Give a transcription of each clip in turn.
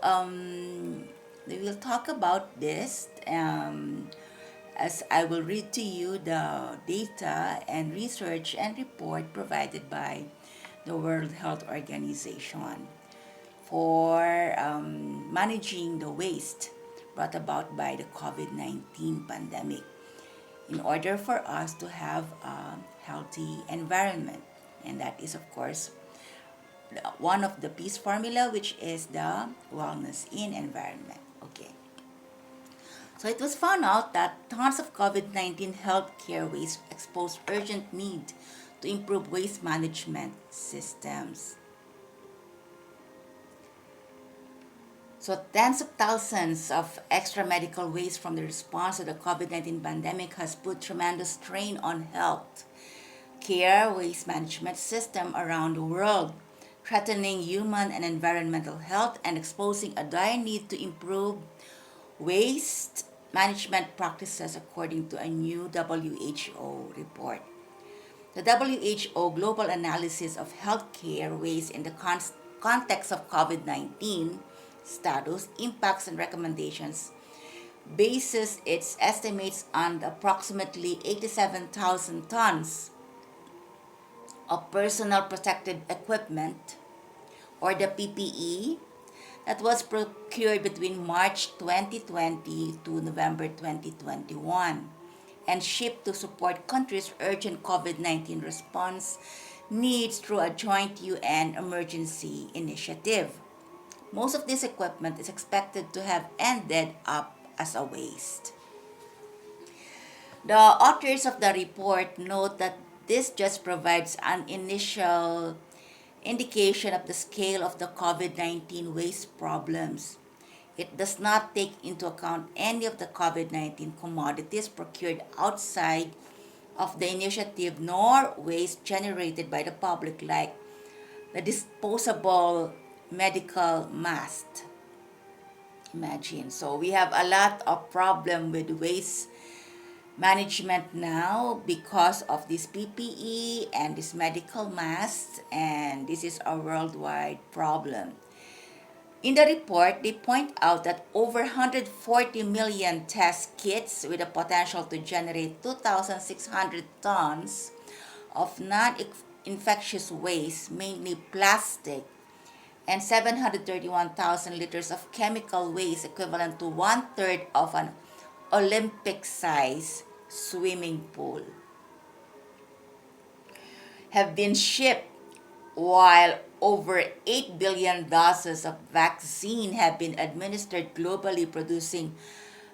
we will talk about this as I will read to you the data and research and report provided by the World Health Organization for managing the waste brought about by the COVID-19 pandemic in order for us to have a healthy environment. And that is, of course, one of the peace formula, which is the wellness in environment. Okay. So it was found out that tons of COVID-19 healthcare waste expose urgent need to improve waste management systems. So tens of thousands of extra medical waste from the response to the COVID-19 pandemic has put tremendous strain on health care waste management system around the world, threatening human and environmental health and exposing a dire need to improve waste management practices according to a new WHO report. The WHO Global Analysis of Healthcare Waste in the context of COVID-19 status, impacts, and recommendations bases its estimates on approximately 87,000 tons of personal protective equipment, or the PPE, that was procured between March 2020 to November 2021 and shipped to support countries' urgent COVID-19 response needs through a joint UN emergency initiative. Most of this equipment is expected to have ended up as a waste. The authors of the report note that this just provides an initial indication of the scale of the COVID-19 waste problems. It does not take into account any of the COVID-19 commodities procured outside of the initiative nor waste generated by the public like the disposable medical mask. Imagine. So we have a lot of problem with waste management now because of this PPE and this medical masks, and this is a worldwide problem. In the report, they point out that over 140 million test kits with the potential to generate 2,600 tons of non-infectious waste, mainly plastic, and 731,000 liters of chemical waste equivalent to one-third of an Olympic-sized swimming pool have been shipped, while over 8 billion doses of vaccine have been administered globally, producing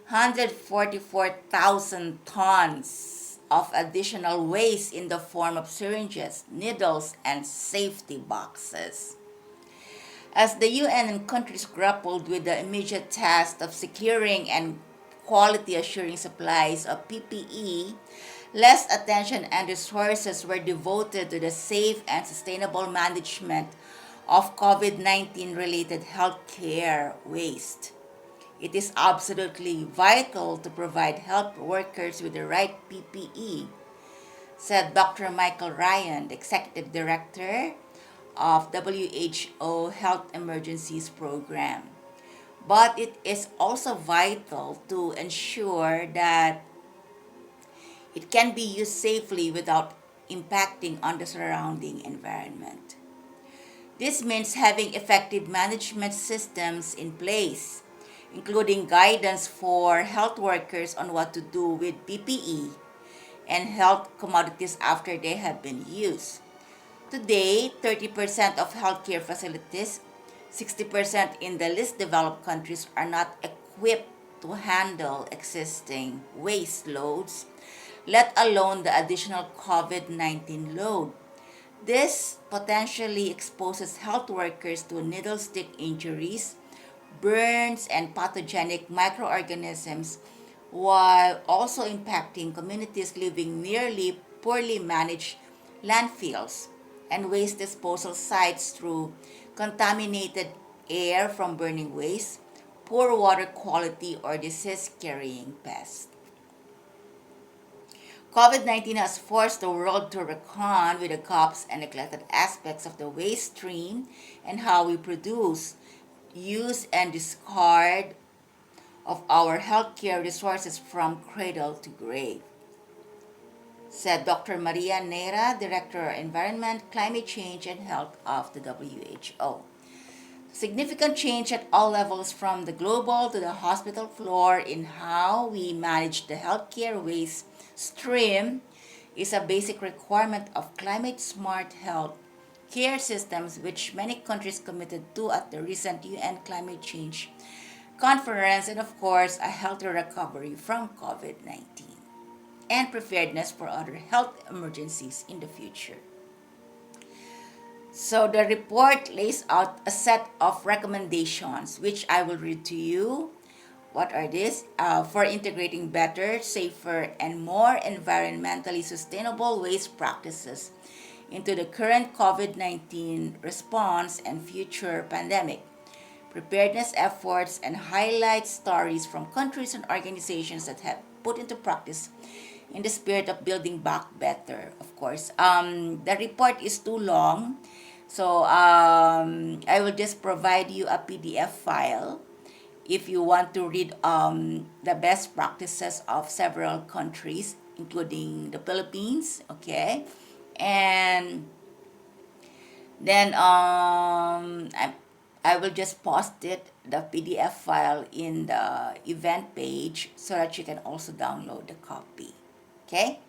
144,000 tons of additional waste in the form of syringes, needles, and safety boxes. As the UN and countries grappled with the immediate task of securing and quality assuring supplies of PPE, less attention and resources were devoted to the safe and sustainable management of COVID-19 related healthcare waste. It is absolutely vital to provide health workers with the right PPE, said Dr. Michael Ryan, the Executive Director of WHO Health Emergencies Program. But it is also vital to ensure that it can be used safely without impacting on the surrounding environment. This means having effective management systems in place, including guidance for health workers on what to do with PPE and health commodities after they have been used. Today, 30% of healthcare facilities, 60% in the least developed countries, are not equipped to handle existing waste loads, let alone the additional COVID-19 load. This potentially exposes health workers to needle stick injuries, burns, and pathogenic microorganisms, while also impacting communities living nearly poorly managed landfills and waste disposal sites through contaminated air from burning waste, poor water quality, or disease-carrying pests. COVID-19 has forced the world to reckon with the gaps and neglected aspects of the waste stream and how we produce, use and discard of our healthcare resources from cradle to grave, said Dr. Maria Neira, Director of Environment, Climate Change and Health of the WHO. Significant change at all levels from the global to the hospital floor in how we manage the healthcare waste stream is a basic requirement of climate smart health care systems, which many countries committed to at the recent UN Climate Change Conference, and of course, a healthy recovery from COVID 19 and preparedness for other health emergencies in the future. So the report lays out a set of recommendations, which I will read to you. What are these? For integrating better, safer, and more environmentally sustainable waste practices into the current COVID-19 response and future pandemic preparedness efforts, and highlight stories from countries and organizations that have put into practice in the spirit of building back better, of course. The report is too long, so I will just provide you a PDF file if you want to read the best practices of several countries, including the Philippines, okay? And then I will just post the PDF file in the event page so that you can also download the copy. Okay?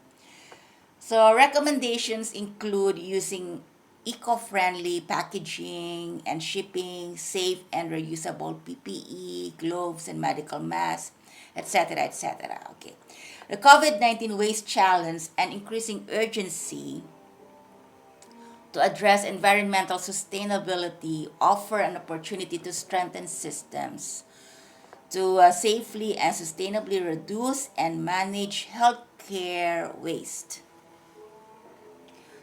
So recommendations include using eco-friendly packaging and shipping, safe and reusable PPE, gloves and medical masks, etc., etc. Okay. The COVID-19 waste challenge and increasing urgency to address environmental sustainability offer an opportunity to strengthen systems to safely and sustainably reduce and manage healthcare waste.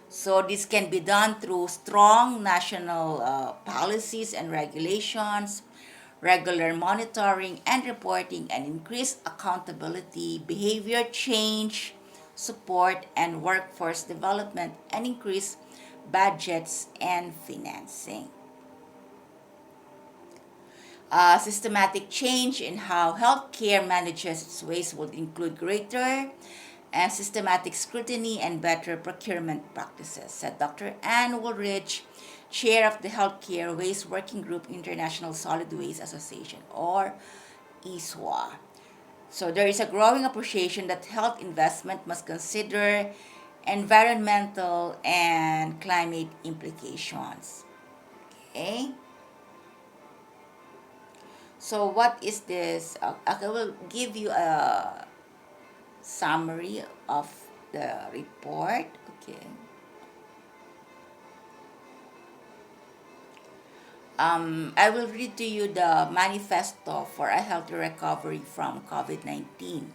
So this can be done through strong national policies and regulations, regular monitoring and reporting, and increased accountability, behavior change, support, and workforce development, and increased budgets and financing. Systematic change in how healthcare manages its waste would include greater and systematic scrutiny and better procurement practices, said Dr. Anne Woolridge, chair of the Healthcare Waste Working Group International Solid Waste Association, or ISWA. So there is a growing appreciation that health investment must consider environmental and climate implications. Okay? So what is this? I will give you a summary of the report. Okay. I will read to you the manifesto for a healthy recovery from COVID-19.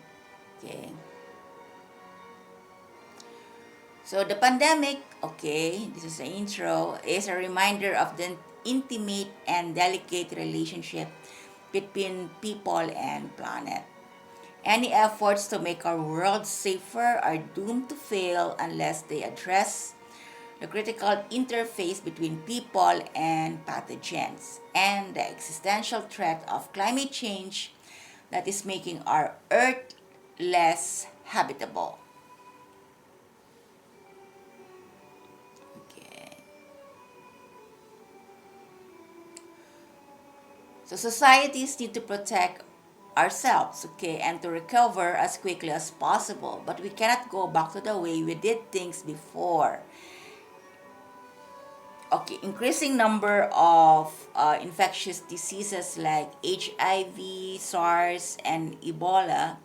Okay. So the pandemic, okay, this is the intro, is a reminder of the intimate and delicate relationship between people and planet. Any efforts to make our world safer are doomed to fail unless they address the critical interface between people and pathogens and the existential threat of climate change that is making our Earth less habitable. Okay. So societies need to protect ourselves, okay, and to recover as quickly as possible. But we cannot go back to the way we did things before. Okay, increasing number of infectious diseases like HIV, SARS, and Ebola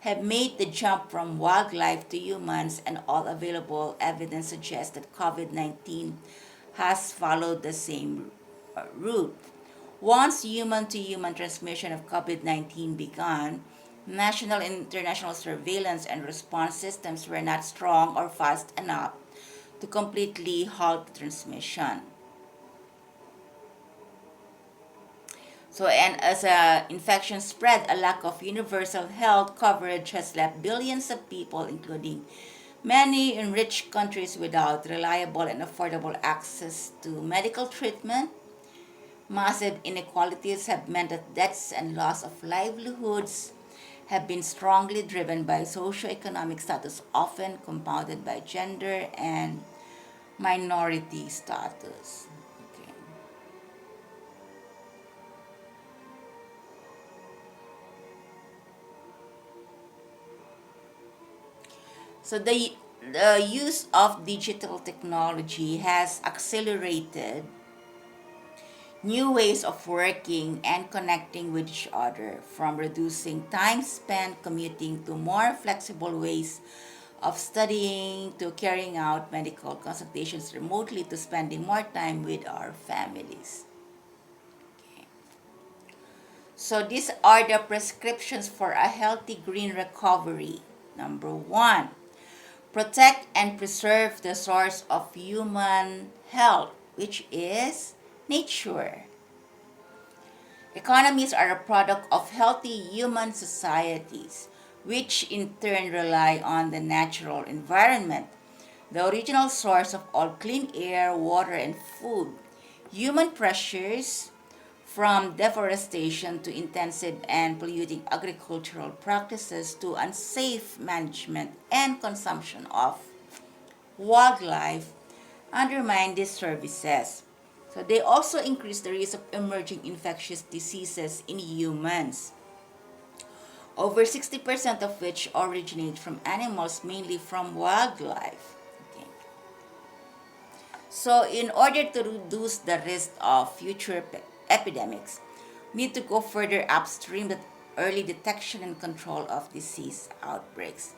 have made the jump from wildlife to humans, and all available evidence suggests that COVID-19 has followed the same route. Once human-to-human transmission of COVID-19 began, national and international surveillance and response systems were not strong or fast enough to completely halt the transmission. So, and as infection spread, a lack of universal health coverage has left billions of people, including many in rich countries, without reliable and affordable access to medical treatment, Massive inequalities have meant that deaths and loss of livelihoods have been strongly driven by socioeconomic status, often compounded by gender and minority status. Okay. So the use of digital technology has accelerated new ways of working and connecting with each other, from reducing time spent commuting to more flexible ways of studying to carrying out medical consultations remotely to spending more time with our families. Okay. So these are the prescriptions for a healthy green recovery. Number one, protect and preserve the source of human health, which is nature. Economies are a product of healthy human societies, which in turn rely on the natural environment, the original source of all clean air, water, and food. Human pressures, from deforestation to intensive and polluting agricultural practices to unsafe management and consumption of wildlife, undermine these services. So they also increase the risk of emerging infectious diseases in humans, over 60% of which originate from animals, mainly from wildlife. Okay. So in order to reduce the risk of future epidemics, we need to go further upstream that early detection and control of disease outbreaks.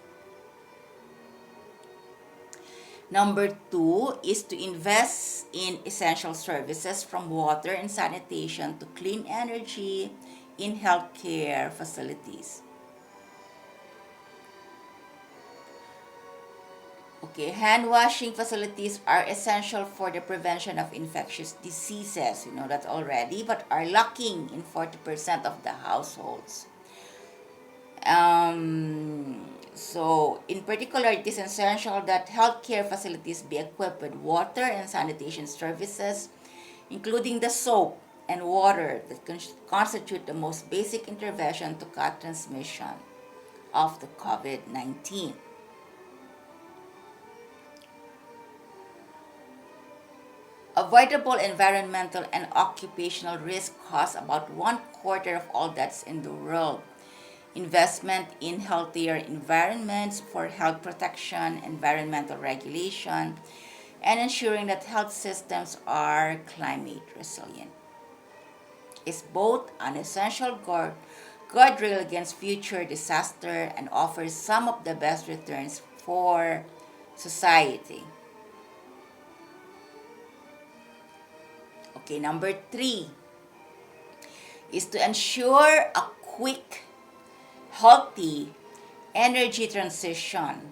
Number two is to invest in essential services, from water and sanitation to clean energy in healthcare facilities. Okay, hand washing facilities are essential for the prevention of infectious diseases. You know that already, but are lacking in 40% of the households. So, in particular, it is essential that healthcare facilities be equipped with water and sanitation services, including the soap and water that constitute the most basic intervention to cut transmission of the COVID 19. Avoidable environmental and occupational risk cause about one quarter of all deaths in the world. Investment in healthier environments for health protection, environmental regulation, and ensuring that health systems are climate resilient is both an essential guardrail against future disaster and offers some of the best returns for society. Okay, number three is to ensure a quick, healthy energy transition.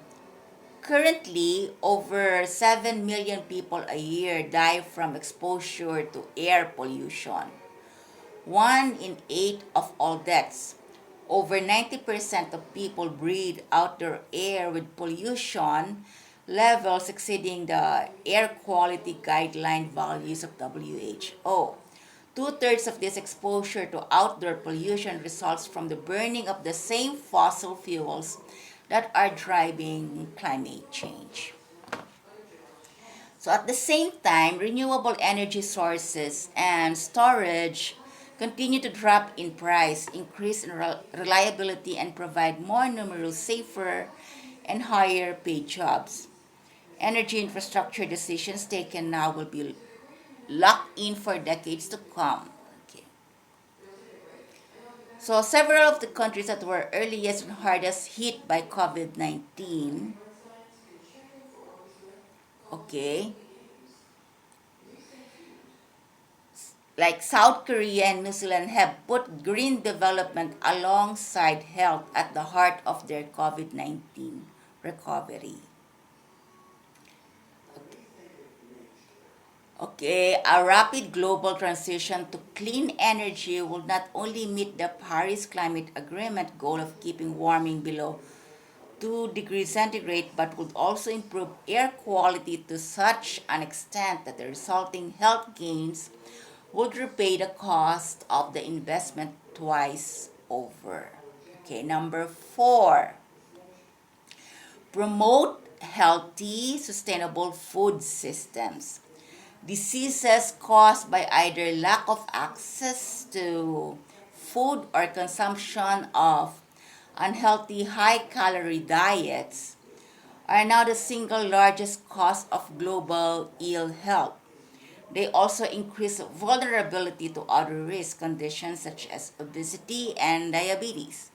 Currently, over 7 million people a year die from exposure to air pollution. 1 in 8 of all deaths. Over 90% of people breathe outdoor air with pollution levels exceeding the air quality guideline values of WHO. Two-thirds of this exposure to outdoor pollution results from the burning of the same fossil fuels that are driving climate change. So at the same time, renewable energy sources and storage continue to drop in price, increase in reliability, and provide more numerous, safer, and higher paid jobs. Energy infrastructure decisions taken now will be locked in for decades to come. Okay. So several of the countries that were earliest and hardest hit by COVID-19, okay, like South Korea and New Zealand, have put green development alongside health at the heart of their COVID 19 recovery. Okay, a rapid global transition to clean energy will not only meet the Paris Climate Agreement goal of keeping warming below 2 degrees centigrade, but would also improve air quality to such an extent that the resulting health gains would repay the cost of the investment twice over. Okay, number 4, promote healthy, sustainable food systems. Diseases caused by either lack of access to food or consumption of unhealthy, high calorie diets are now the single largest cause of global ill health. They also increase vulnerability to other risk conditions such as obesity and diabetes,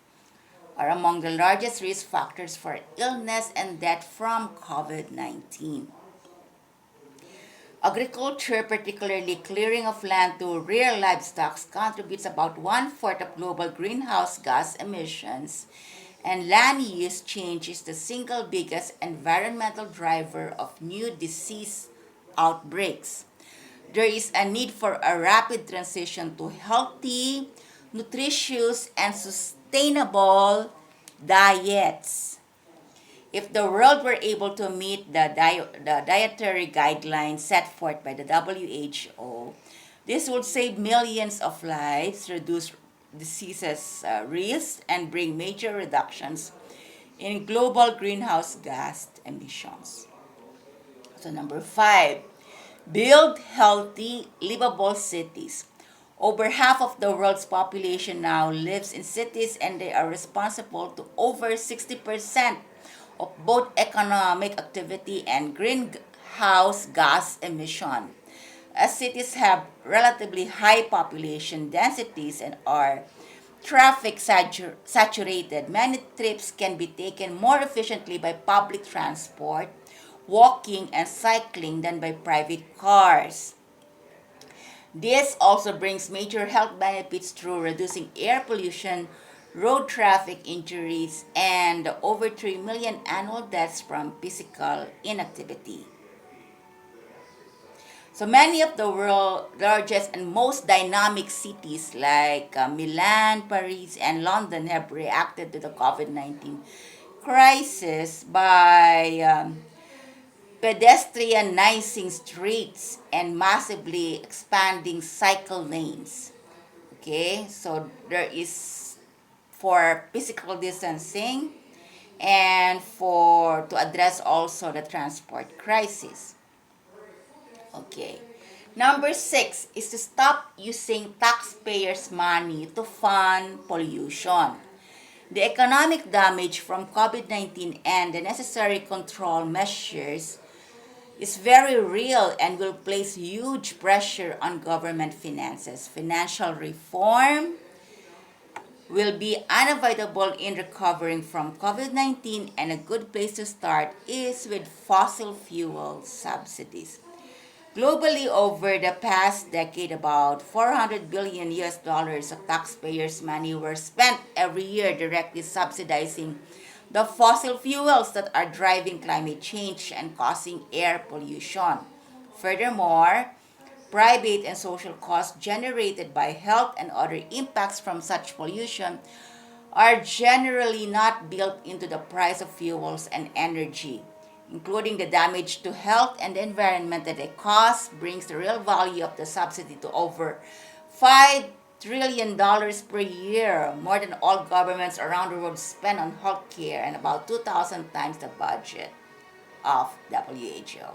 are among the largest risk factors for illness and death from COVID 19. Agriculture, particularly clearing of land to rear livestock, contributes about one-fourth of global greenhouse gas emissions, and land use change is the single biggest environmental driver of new disease outbreaks. There is a need for a rapid transition to healthy, nutritious, and sustainable diets. If the world were able to meet the dietary guidelines set forth by the WHO, this would save millions of lives, reduce diseases risks, and bring major reductions in global greenhouse gas emissions. So number 5, build healthy, livable cities. Over half of the world's population now lives in cities, and they are responsible to over 60% of both economic activity and greenhouse gas emission. As cities have relatively high population densities and are traffic saturated, many trips can be taken more efficiently by public transport, walking, and cycling than by private cars. This also brings major health benefits through reducing air pollution, road traffic injuries, and over 3 million annual deaths from physical inactivity. So many of the world's largest and most dynamic cities like Milan, Paris, and London have reacted to the COVID-19 crisis by pedestrianizing streets and massively expanding cycle lanes. Okay, so there is for physical distancing and for to address also the transport crisis. Okay. Number 6 is to stop using taxpayers' money to fund pollution. The economic damage from COVID-19 and the necessary control measures is very real and will place huge pressure on government finances. Financial reform will be unavoidable in recovering from COVID-19, and a good place to start is with fossil fuel subsidies. Globally, over the past decade, about 400 billion US dollars of taxpayers' money were spent every year directly subsidizing the fossil fuels that are driving climate change and causing air pollution. Furthermore, private and social costs generated by health and other impacts from such pollution are generally not built into the price of fuels and energy, including the damage to health and the environment that they cause, brings the real value of the subsidy to over $5 trillion per year, more than all governments around the world spend on healthcare, and about 2,000 times the budget of WHO.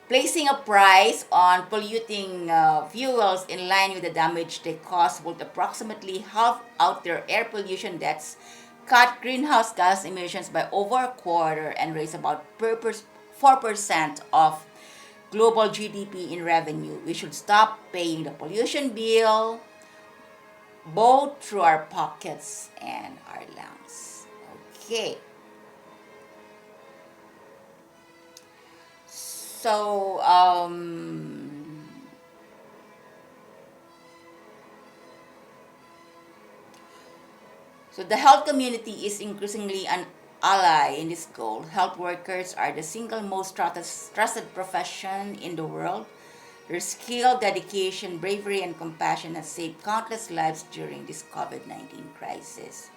Placing a price on polluting fuels in line with the damage they cause would approximately halve out their air pollution deaths, cut greenhouse gas emissions by over a quarter, and raise about 4% of global GDP in revenue. We should stop paying the pollution bill both through our pockets and our lungs. Okay. So, So the health community is increasingly an ally in this goal. Health workers are the single most trusted profession in the world. Their skill, dedication, bravery, and compassion have saved countless lives during this COVID-19 crisis.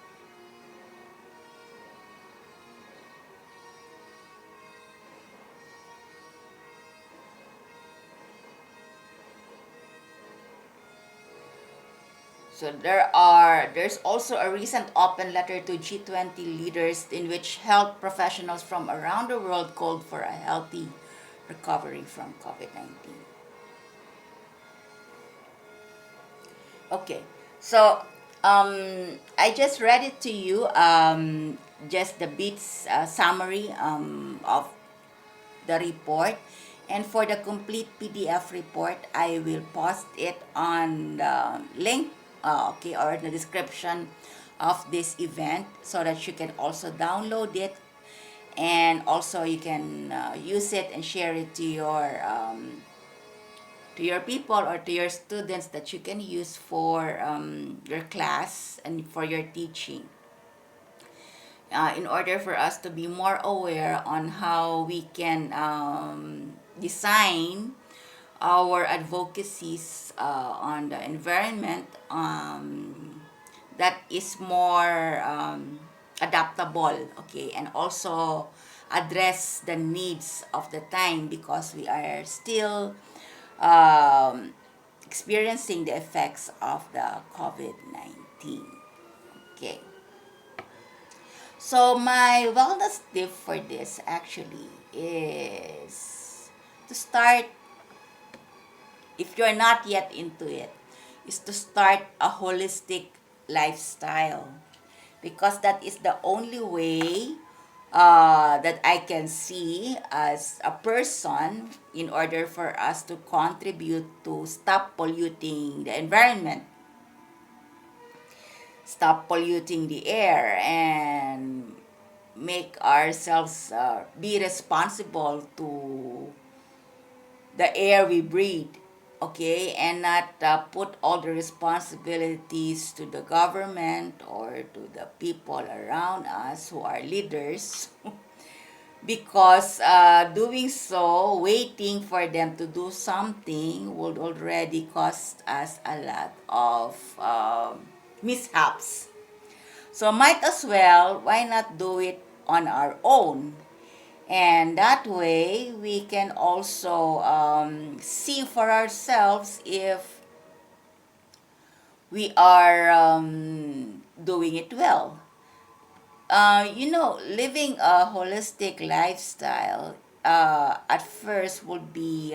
So there's also a recent open letter to G20 leaders in which health professionals from around the world called for a healthy recovery from COVID-19. Okay, so I just read it to you, just the bits summary of the report. And for the complete PDF report, I will post it on the link, okay, or in the description of this event so that you can also download it, and also you can use it and share it to your people or to your students that you can use for your class and for your teaching. In order for us to be more aware on how we can design our advocacies on the environment that is more adaptable, okay, and also address the needs of the time, because we are still um, experiencing the effects of the COVID-19. Okay. So my wellness tip for this actually is to start, if you're not yet into it, is to start a holistic lifestyle, because that is the only way that I can see as a person in order for us to contribute to stop polluting the environment, stop polluting the air, and make ourselves be responsible to the air we breathe, okay, and not put all the responsibilities to the government or to the people around us who are leaders. Because doing so, waiting for them to do something would already cost us a lot of mishaps. So might as well, why not do it on our own? And that way, we can also see for ourselves if we are doing it well. Living a holistic lifestyle at first would be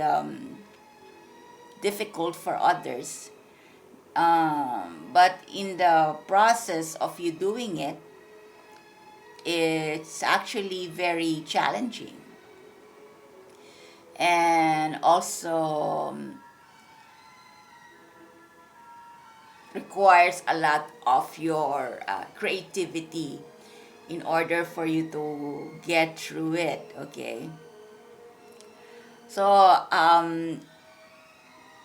difficult for others. But in the process of you doing it, it's actually very challenging. And also requires a lot of your creativity in order for you to get through it, okay? So,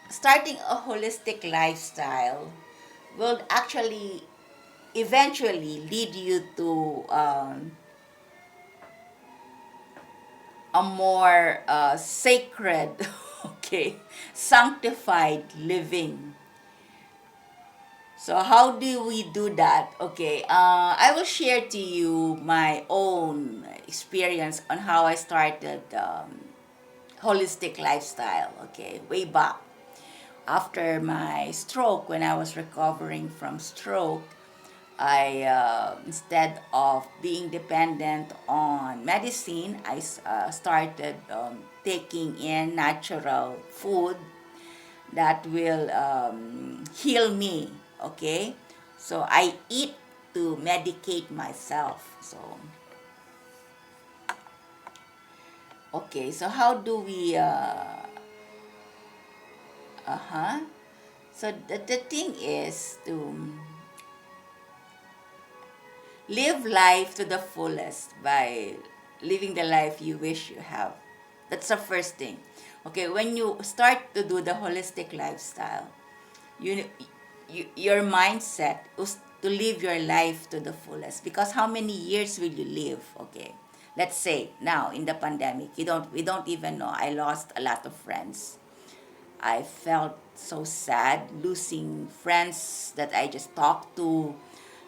starting a holistic lifestyle will actually eventually lead you to a more sacred, okay, sanctified living. So how do we do that? Okay, I will share to you my own experience on how I started holistic lifestyle, okay, way back. After my stroke, when I was recovering from stroke, I instead of being dependent on medicine, I started taking in natural food that will heal me. Okay, so I eat to medicate myself. So okay, so how do we? So the thing is to live life to the fullest by living the life you wish you have. That's the first thing. Okay, when you start to do the holistic lifestyle, you, your mindset is to live your life to the fullest, because how many years will you live? Okay, let's say now in the pandemic, we don't even know. I lost a lot of friends. I felt so sad losing friends that I just talked to.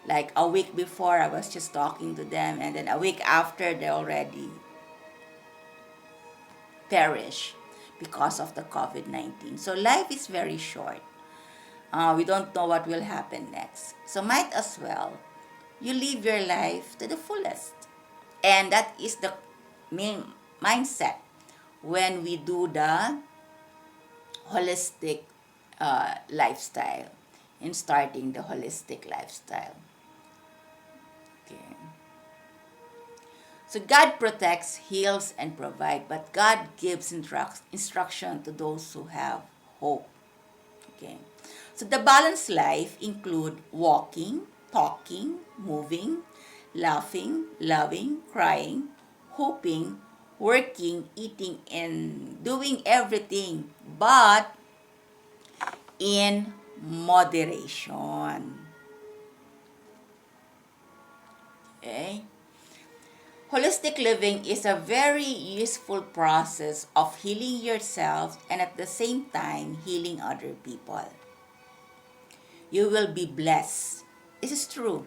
Like a week before, I was just talking to them, and then a week after, they already perish because of the COVID-19. So life is very short. We don't know what will happen next. So might as well you live your life to the fullest. And that is the main mindset when we do the holistic lifestyle, in starting the holistic lifestyle. Okay. So God protects, heals, and provides, but God gives instruction to those who have hope. Okay. So the balanced life include walking, talking, moving, laughing, loving, crying, hoping, working, eating, and doing everything, but in moderation. Okay? Holistic living is a very useful process of healing yourself and at the same time healing other people. You will be blessed. This is true.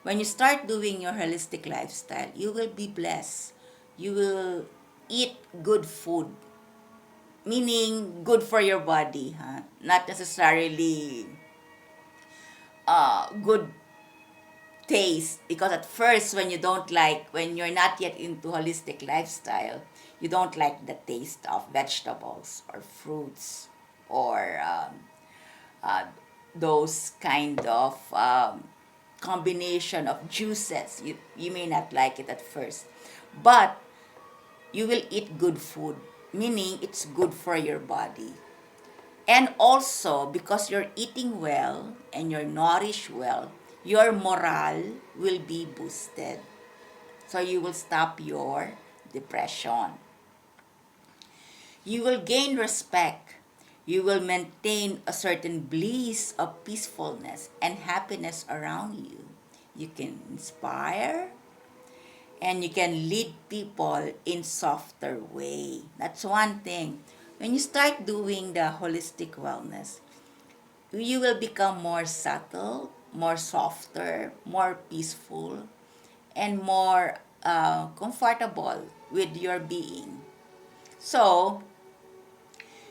When you start doing your holistic lifestyle, you will be blessed. You will eat good food, meaning good for your body, huh? Not necessarily good taste, because at first when you're not yet into holistic lifestyle, you don't like the taste of vegetables or fruits or uh, those kind of combination of juices. You may not like it at first, but you will eat good food, meaning it's good for your body. And also, because you're eating well and you're nourished well, your morale will be boosted. So you will stop your depression. You will gain respect. You will maintain a certain bliss of peacefulness and happiness around you. You can inspire and you can lead people in softer way. That's one thing. When you start doing the holistic wellness, you will become more subtle, more softer, more peaceful, and more comfortable with your being. So,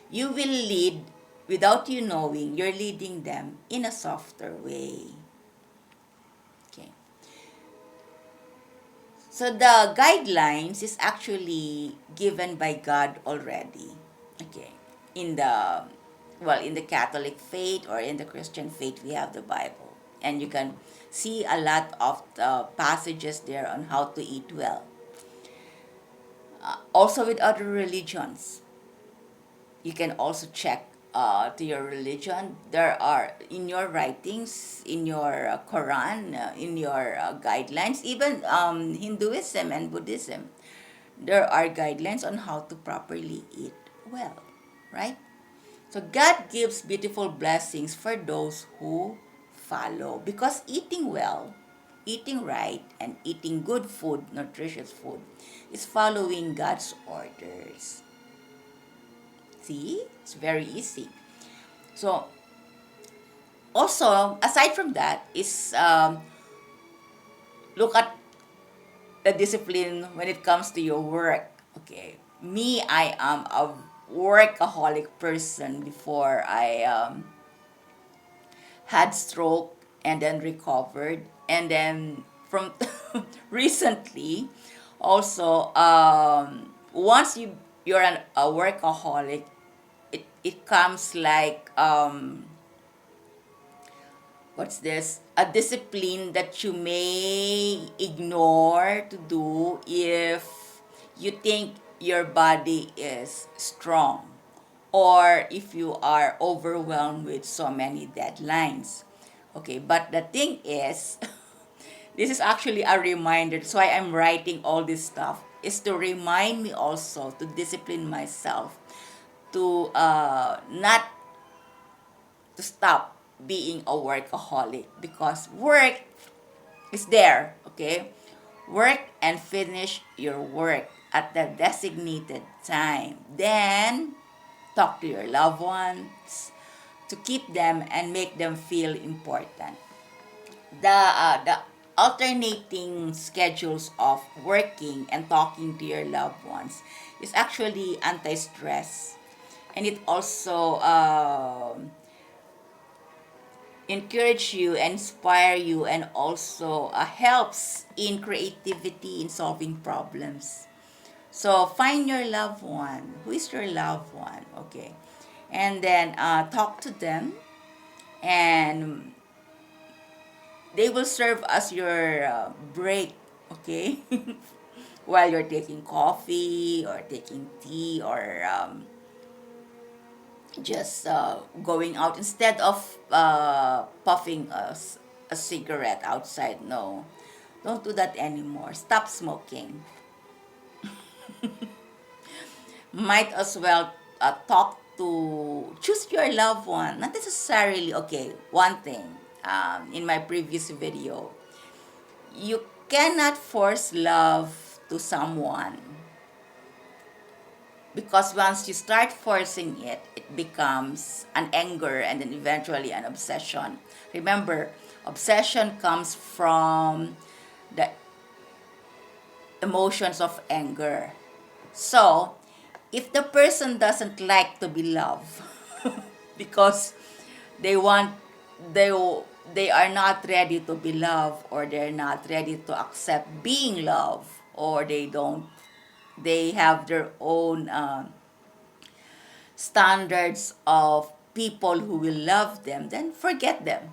you will lead without you knowing, you're leading them in a softer way. Okay. So the guidelines is actually given by God already. Okay. In the in the Catholic faith or in the Christian faith, we have the Bible. And you can see a lot of the passages there on how to eat well. Also with other religions, you can also check to your religion. There are in your writings, in your Quran, in your guidelines, even Hinduism and Buddhism, there are guidelines on how to properly eat well, right? So God gives beautiful blessings for those who follow, because eating well, eating right, and eating good food, nutritious food, is following God's orders. See, it's very easy. So also, aside from that, is look at the discipline when it comes to your work. Okay, me, I am a workaholic person before I had stroke and then recovered, and then from recently also once a workaholic, it comes like what's this, a discipline that you may ignore to do if you think your body is strong, or if you are overwhelmed with so many deadlines. Okay, but the thing is, this is actually a reminder. That's why I'm writing all this stuff, is to remind me also to discipline myself to not to stop being a workaholic, because work is there, okay? Work and finish your work at the designated time. Then talk to your loved ones to keep them and make them feel important. The alternating schedules of working and talking to your loved ones is actually anti-stress, and it also encourage you, inspire you, and also helps in creativity in solving problems. So find your loved one. Who is your loved one? Okay. And then talk to them, and they will serve as your break, okay? While you're taking coffee or taking tea or just going out instead of puffing a cigarette outside. No, don't do that anymore. Stop smoking. Might as well talk to choose your loved one. Not necessarily, okay, one thing in my previous video, you cannot force love to someone, because once you start forcing it, it becomes an anger and then eventually an obsession. Remember, obsession comes from the emotions of anger. So, if the person doesn't like to be loved because they want they they are not ready to be loved, or they're not ready to accept being loved, or they have their own standards of people who will love them, then forget them.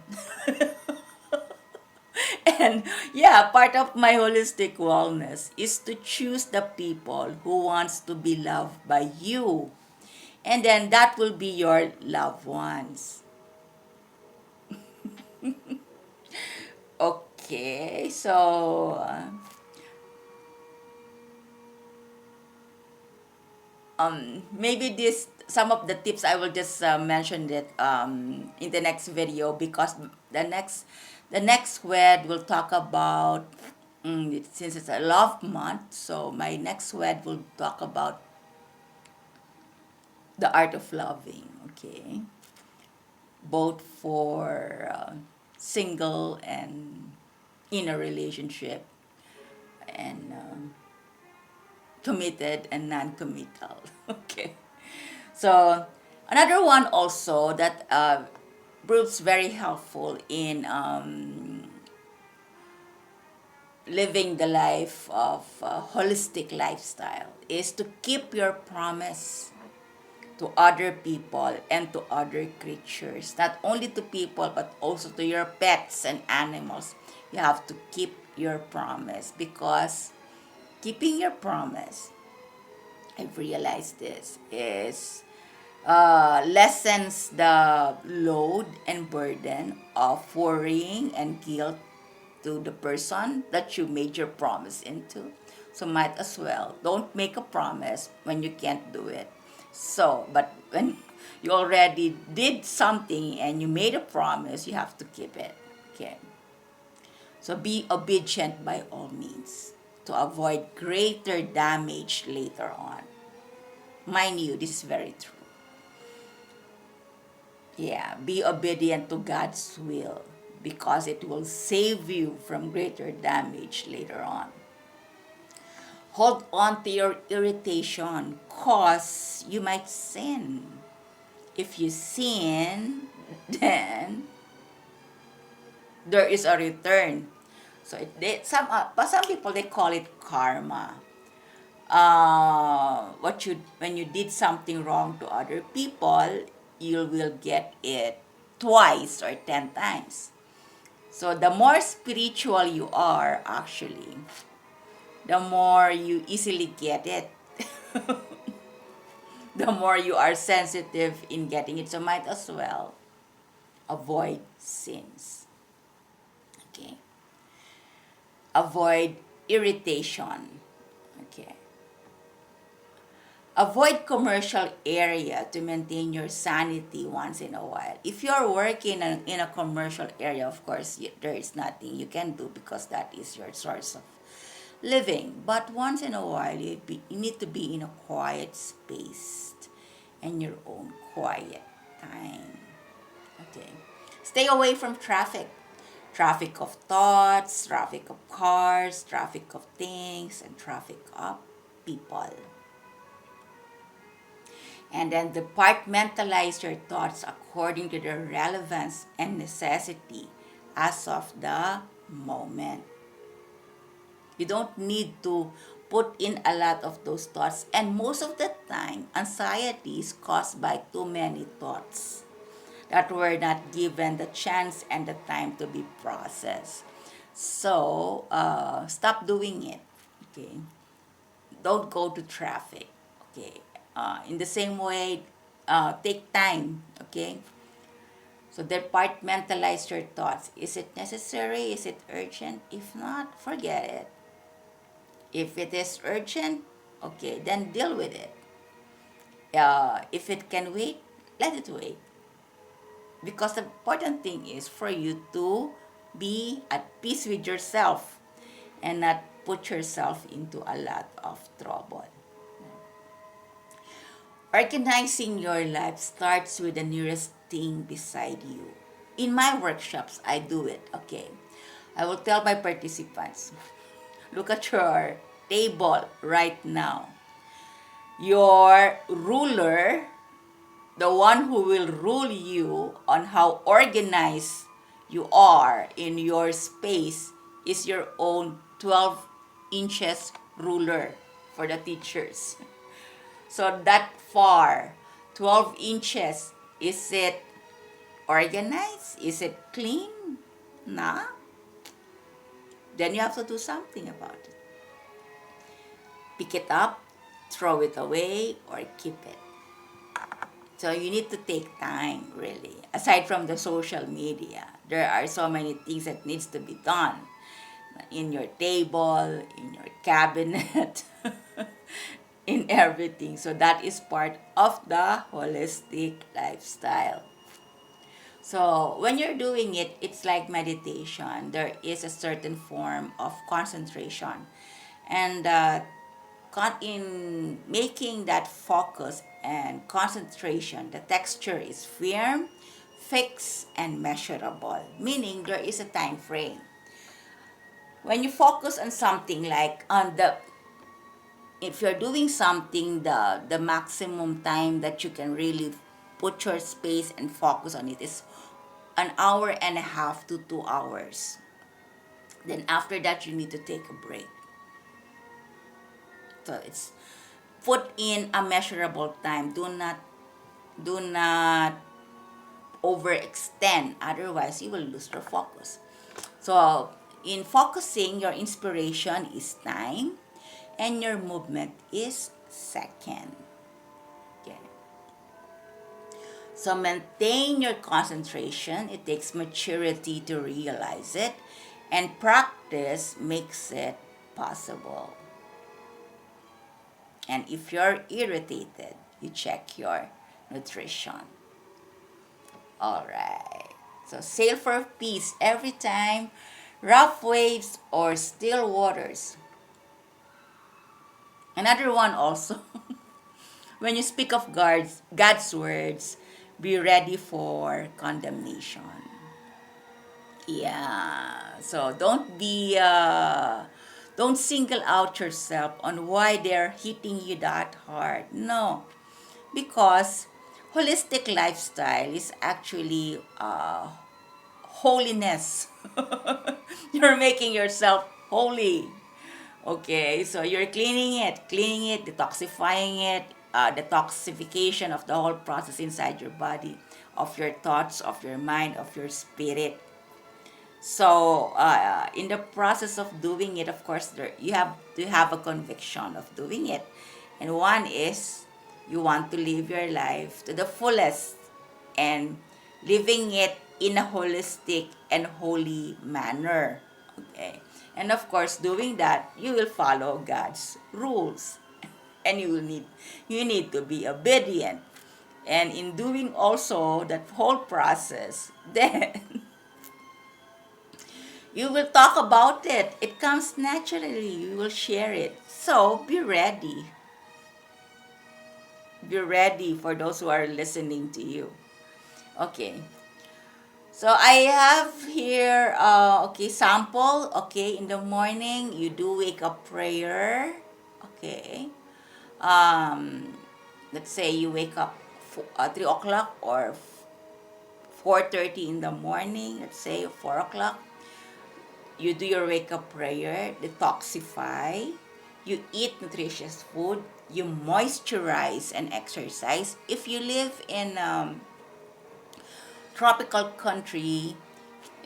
And yeah, part of my holistic wellness is to choose the people who wants to be loved by you. And then that will be your loved ones. Okay, so maybe this some of the tips I will just mention it in the next video, because the next word will talk about since it's a love month, so my next word will talk about the art of loving, okay, both for single and in a relationship, and committed and non-committal. Okay. So another one also that proves very helpful in living the life of a holistic lifestyle is to keep your promise to other people and to other creatures. Not only to people, but also to your pets and animals. You have to keep your promise, because keeping your promise, I've realized this, is lessens the load and burden of worrying and guilt to the person that you made your promise into. So might as well don't make a promise when you can't do it. So, but when you already did something and you made a promise, you have to keep it. Okay. So be obedient by all means to avoid greater damage later on. Mind you, this is very true. Yeah, be obedient to God's will, because it will save you from greater damage later on. Hold on to your irritation, cause you might sin. If you sin, then there is a return. So some people, they call it karma. When you did something wrong to other people, you will get it twice or 10 times. So the more spiritual you are, actually, the more you easily get it. The more you are sensitive in getting it. So might as well avoid sins. Okay. Avoid irritation. Okay. Avoid commercial area to maintain your sanity once in a while. If you're working in a commercial area, of course, there is nothing you can do, because that is your source of living. But once in a while, you need to be in a quiet space and your own quiet time. Okay. Stay away from traffic. Traffic of thoughts, traffic of cars, traffic of things, and traffic of people. And then departmentalize your thoughts according to their relevance and necessity as of the moment. You don't need to put in a lot of those thoughts. And most of the time, anxiety is caused by too many thoughts that were not given the chance and the time to be processed. So, stop doing it. Okay. Don't go to traffic. Okay. In the same way, take time. Okay. So departmentalize your thoughts. Is it necessary? Is it urgent? If not, forget it. If it is urgent, okay, then deal with it. If it can wait, let it wait. Because the important thing is for you to be at peace with yourself and not put yourself into a lot of trouble. Organizing your life starts with the nearest thing beside you. In my workshops, I do it, okay? I will tell my participants, look at your table right now. Your ruler, the one who will rule you on how organized you are in your space, is your own 12 inches ruler for the teachers. So that far, 12 inches, is it organized? Is it clean? Nah. Then you have to do something about it. Pick it up, throw it away, or keep it. So you need to take time, really. Aside from the social media, there are so many things that needs to be done in your table, in your cabinet, in everything. So that is part of the holistic lifestyle. So when you're doing it, it's like meditation. There is a certain form of concentration. And in making that focus and concentration, the texture is firm, fixed, and measurable, meaning there is a time frame. When you focus on something like if you're doing something, the maximum time that you can really put your space and focus on it is an hour and a half to 2 hours. Then after that, you need to take a break. So it's put in a measurable time. Do not overextend, otherwise you will lose your focus. So in focusing, your inspiration is time and your movement is second. Okay. So maintain your concentration. It takes maturity to realize it, and practice makes it possible. And if you're irritated, you check your nutrition. All right. So sail for peace every time, rough waves or still waters. Another one also, when you speak of God's words, be ready for condemnation. Yeah. So don't single out yourself on why they're hitting you that hard. No. Because holistic lifestyle is actually holiness. You're making yourself holy. Okay, so you're cleaning it, detoxifying it, detoxification of the whole process inside your body, of your thoughts, of your mind, of your spirit. So, in the process of doing it, of course, you have to have a conviction of doing it. And one is you want to live your life to the fullest and living it in a holistic and holy manner. Okay. And of course, doing that, you will follow God's rules. And you need to be obedient. And in doing also that whole process, then you will talk about it. It comes naturally. You will share it. So be ready. Be ready for those who are listening to you. Okay. So I have here, sample. Okay, in the morning, you do wake up prayer. Okay. Um, let's say you wake up 3 o'clock or 4:30 in the morning, let's say 4 o'clock, you do your wake up prayer, detoxify, you eat nutritious food, you moisturize and exercise. If you live in tropical country,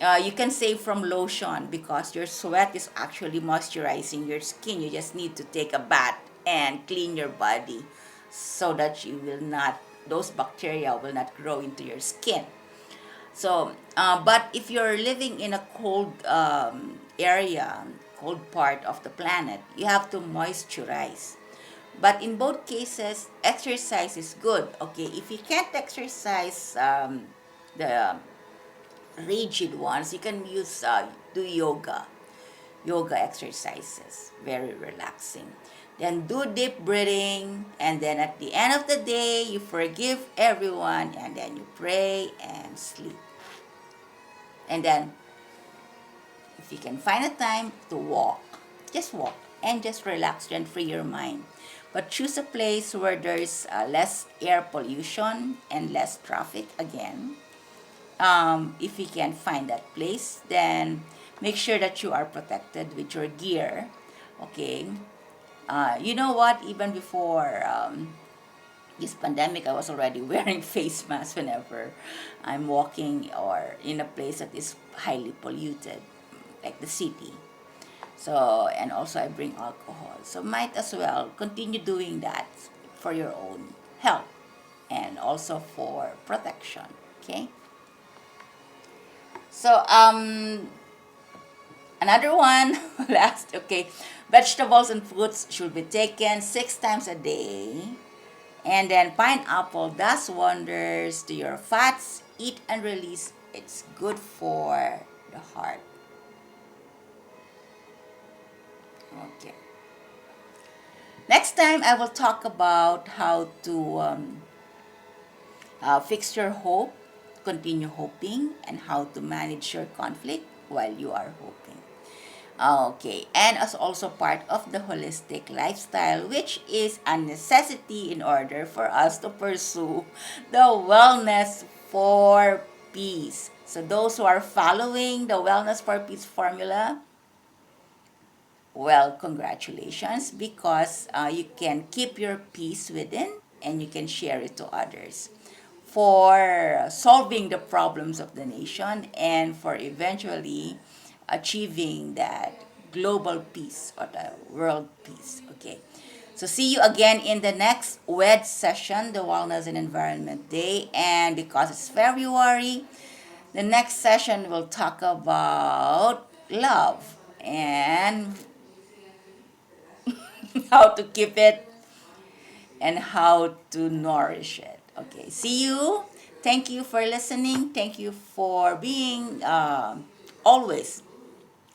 you can save from lotion because your sweat is actually moisturizing your skin. You just need to take a bath and clean your body so that you will not, those bacteria will not grow into your skin. So, but if you're living in a cold area, cold part of the planet, you have to moisturize. But in both cases, exercise is good. Okay, if you can't exercise the rigid ones, you can use do yoga exercises, very relaxing. Then do deep breathing, and then at the end of the day, you forgive everyone, and then you pray and sleep. And then, if you can find a time to walk and just relax and free your mind. But choose a place where there's less air pollution and less traffic again. If you can find that place, then make sure that you are protected with your gear. Okay. You know what? Even before this pandemic, I was already wearing face masks whenever I'm walking or in a place that is highly polluted, like the city. So, and also I bring alcohol. So, might as well continue doing that for your own health and also for protection. Okay. So, another one, last, okay. Vegetables and fruits should be taken 6 times a day. And then pineapple does wonders to your fats. Eat and release. It's good for the heart. Okay. Next time, I will talk about how to fix your hope, continue hoping, and how to manage your conflict while you are hoping. Okay, and as also part of the holistic lifestyle, which is a necessity in order for us to pursue the wellness for peace. So, those who are following the Wellness for Peace formula, well, congratulations, because you can keep your peace within and you can share it to others for solving the problems of the nation and for eventually achieving that global peace or the world peace. Okay. So see you again in the next WED session, the Wellness and Environment Day. And because it's February, the next session will talk about love and how to keep it and how to nourish it. Okay, see you. Thank you for listening. Thank you for being always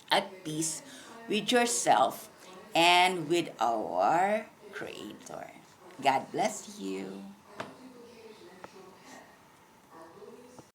at peace with yourself and with our Creator. God bless you.